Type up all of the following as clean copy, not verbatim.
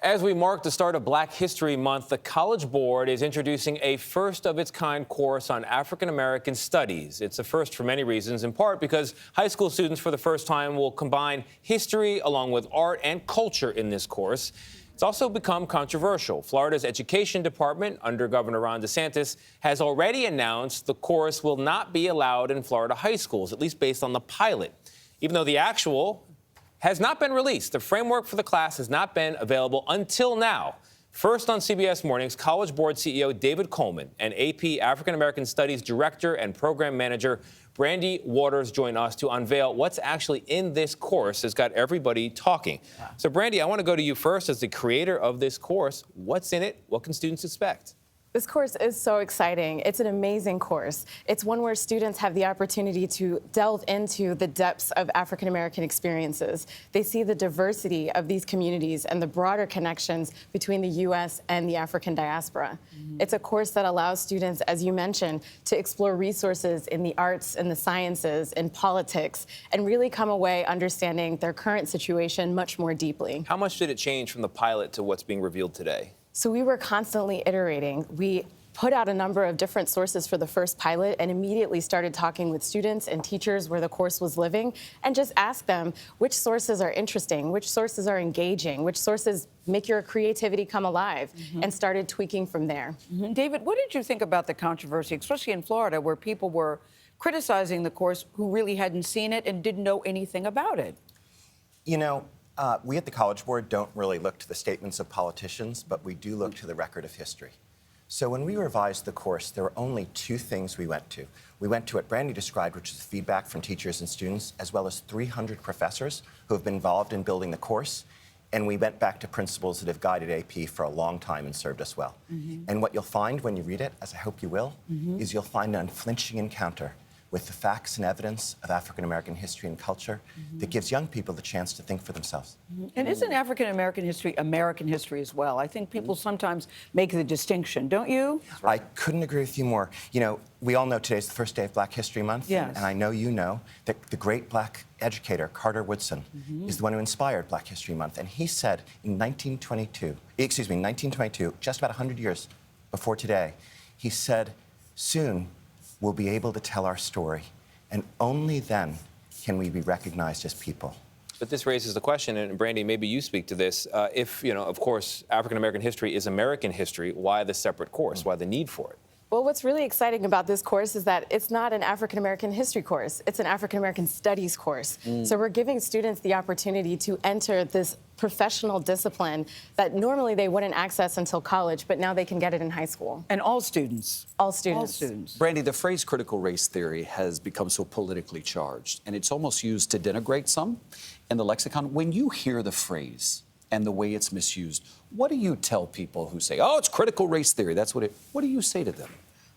As we mark the start of Black History Month, the College Board is introducing a first-of-its-kind course on African-American studies. It's a first for many reasons, in part because high school students for the first time will combine history along with art and culture in this course. It's also become controversial. Florida's Education Department, under Governor Ron DeSantis, has already announced the course will not be allowed in Florida high schools, at least based on the pilot, even though the actual has not been released. The framework for the class has not been available until now. First on CBS Mornings, College Board CEO David Coleman and AP African American Studies Director and Program Manager Brandy Waters join us to unveil what's actually in this course that's got everybody talking. So Brandy, I want to go to you first as the creator of this course. What's in it? What can students expect? This course is so exciting. It's an amazing course. It's one where students have the opportunity to delve into the depths of African-American experiences. They see the diversity of these communities and the broader connections between the U.S. and the African diaspora. It's a course that allows students, as you mentioned, to explore resources in the arts and the sciences and politics and really come away understanding their current situation much more deeply. How much did it change from the pilot to what's being revealed today? So we were constantly iterating. We put out a number of different sources for the first pilot and immediately started talking with students and teachers where the course was living and just asked them which sources are interesting, which sources are engaging, which sources make your creativity come alive, and started tweaking from there. David, what did you think about the controversy, especially in Florida, where people were criticizing the course who really hadn't seen it and didn't know anything about it? You know, we at the College Board don't really look to the statements of politicians, but we do look to the record of history. So when we revised the course, there were only two things we went to. We went to what Brandy described, which is feedback from teachers and students, as well as 300 professors who have been involved in building the course. And we went back to principles that have guided AP for a long time and served us well. And what you'll find when you read it, as I hope you will, is you'll find an unflinching encounter with the facts and evidence of African-American history and culture that gives young people the chance to think for themselves. And isn't African-American history American history as well? I think people sometimes make the distinction, don't you? I couldn't agree with you more. You know, we all know today's the first day of Black History Month. Yes. And I know you know that the great Black educator, Carter Woodson, is the one who inspired Black History Month. And he said in 1922, just about 100 years before today, he said, soon, we'll be able to tell our story, and only then can we be recognized as people. But this raises the question, and Brandy, maybe you speak to this. If, you know, of course, African-American history is American history, why the separate course? Why the need for it? Well, what's really exciting about this course is that it's not an African-American history course. It's an African-American studies course. So we're giving students the opportunity to enter this professional discipline that normally they wouldn't access until college, but now they can get it in high school. And all students. All students. All students. Brandy, the phrase critical race theory has become so politically charged, and it's almost used to denigrate some in the lexicon. When you hear the phrase and the way it's misused, what do you tell people who say, oh, it's critical race theory, that's what do you say to them?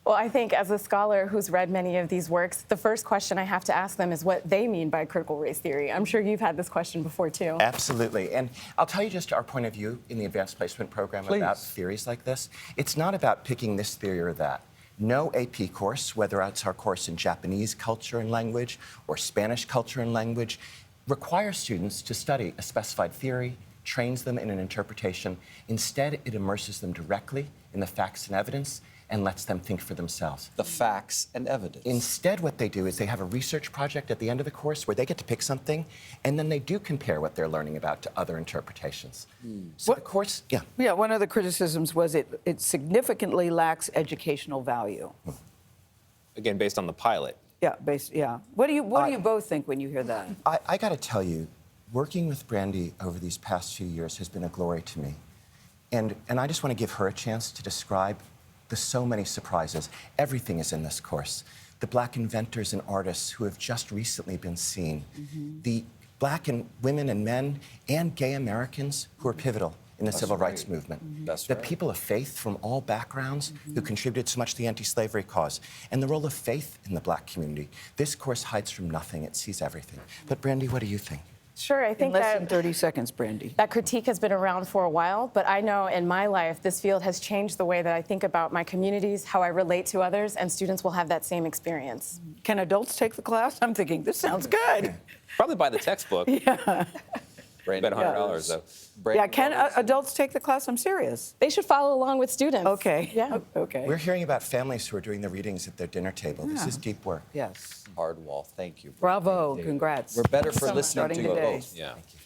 Well, I think as a scholar who's read many of these works, the first question I have to ask them is what they mean by critical race theory. I'm sure you've had this question before, too. Absolutely. And I'll tell you just our point of view in the advanced placement program about theories like this. It's not about picking this theory or that. No AP course, whether it's our course in Japanese culture and language or Spanish culture and language, requires students to study a specified theory, trains them in an interpretation. Instead, it immerses them directly in the facts and evidence and lets them think for themselves. The facts and evidence. Instead, what they do is they have a research project at the end of the course where they get to pick something, and then they do compare what they're learning about to other interpretations. So the course, Yeah, one of the criticisms was it significantly lacks educational value. Again, based on the pilot. Yeah, What do you both think when you hear that? I got to tell you, working with Brandy over these past few years has been a glory to me. And I just want to give her a chance to describe the so many surprises. Everything is in this course. The Black inventors and artists who have just recently been seen. The Black and women and men and gay Americans who are pivotal in the civil rights movement. The people of faith from all backgrounds who contributed so much to the anti-slavery cause. And the role of faith in the Black community. This course hides from nothing. It sees everything. But Brandy, what do you think? Sure, I think in less than 30 seconds, Brandy. That critique has been around for a while, but I know in my life, this field has changed the way that I think about my communities, how I relate to others, and students will have that same experience. Can adults take the class? I'm thinking, this sounds good. Probably by the textbook. Yeah. Brandon, Bet $100 though. Yeah, can adults take the class? I'm serious. They should follow along with students. Okay. Yeah. Okay. We're hearing about families who are doing the readings at their dinner table. This Yeah. is deep work. Yes. Hardwall, thank you. Bravo. David. Congrats. We're better for so much. listening Starting to you today. both. Yeah. Thank you.